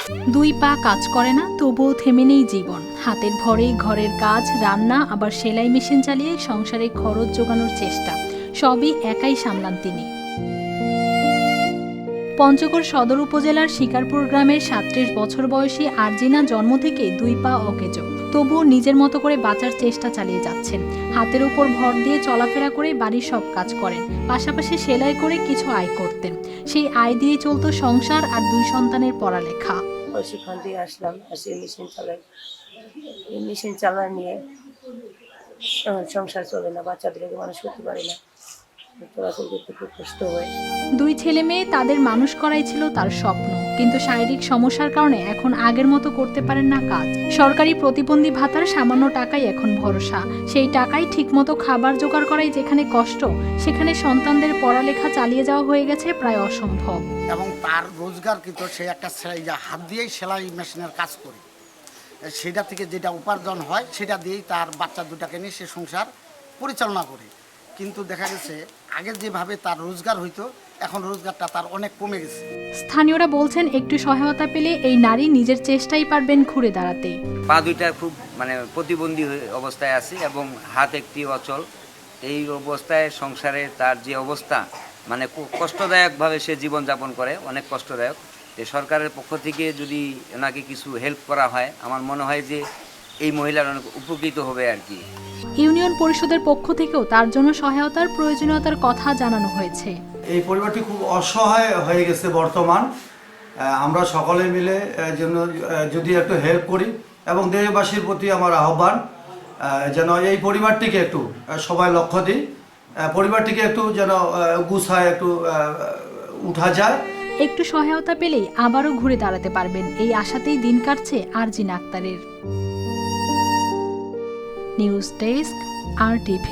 দুই পা কাজ করে না, তবুও থেমে নেই জীবন। হাতের ভরেই ঘরের কাজ, রান্না, আবার সেলাই মেশিন চালিয়ে সংসারে খরচ জোগানোর চেষ্টা, সবই একাই সামলান তিনি। পঞ্চগড় সদর উপজেলার শিকারপুর গ্রামের ৩৭ বছর বয়সী আরজিনা জন্ম থেকেই দুই পা অকেজো, তবুও নিজের মতো করে বাঁচার চেষ্টা চালিয়ে যাচ্ছেন। হাতের উপর ভর দিয়ে চলাফেরা করে বাড়ির সব কাজ করেন, পাশাপাশি সেলাই করে কিছু আয় করতেন। সেই আয় দিয়েই চলত সংসার আর দুই সন্তানের পড়ালেখা। সেখান থেকে আসলাম, আসে মেশিন চালা নিয়ে সংসার চলে না, বাচ্চাদেরকে মানুষ করতে পারি না, চলাচল করতে খুব কষ্ট হয়। দুই ছেলে মেয়ে, তাদের মানুষ করাই ছিল তার স্বপ্ন, কিন্তু শারীরিক সমস্যার কারণে এখন আগের মতো করতে পারেন না কাজ। সরকারি প্রতিবন্ধী ভাতার সামান্য টাকাই এখন ভরসা। সেই টাকাই ঠিকমতো খাবার জোগাড় করাই যেখানে কষ্ট, সেখানে সন্তানদের পড়ালেখা চালিয়ে যাওয়া হয়ে গেছে প্রায় অসম্ভব। এবং তার রোজগার কিন্তু সে একটা হাত দিয়েই সেলাই মেশিনের কাজ করে, সেটা থেকে যেটা উপার্জন হয় সেটা দিয়েই তার বাচ্চা দুটাকে নিয়ে সে সংসার পরিচালনা করে। কিন্তু দেখা গেছে আগে যেভাবে তার রোজগার হইতো, এখন রোজগারটা তার অনেক কমে গেছে। স্থানীয়রা বলছেন একটু সহায়তা পেলে এই নারী নিজের চেষ্টাই পারবেন ঘুরে দাঁড়াতে। পা দুইটা খুব প্রতিবন্ধী অবস্থায় আছে এবং হাত একটি অচল। এই অবস্থায় সংসারে তার যে অবস্থা, খুব কষ্টদায়কভাবে সে জীবনযাপন করে, অনেক কষ্টদায়ক। সরকারের পক্ষ থেকে যদি ওনাকে কিছু হেল্প করা হয়, আমার মনে হয় যে এই মহিলার অনেক উপকৃত হবে আর কি। ইউনিয়ন পরিষদের পক্ষ থেকেও তার জন্য সহায়তার প্রয়োজনীয়তার কথা জানানো হয়েছে। এই পরিবারটি খুব অসহায় হয়ে গেছে বর্তমান। আমরা সকলে মিলে যদি একটু হেল্প করি, এবং দেশবাসীর প্রতি আমার আহ্বান যেন এই পরিবারটিকে একটু সবাই লক্ষ্য দিই, পরিবারটিকে একটু যেন গুছায় একটু উঠা যায়। একটু সহায়তা পেলেই আবারও ঘুরে দাঁড়াতে পারবেন, এই আশাতেই দিন কাটছে আরজিনা আক্তারের। News desk, RTV।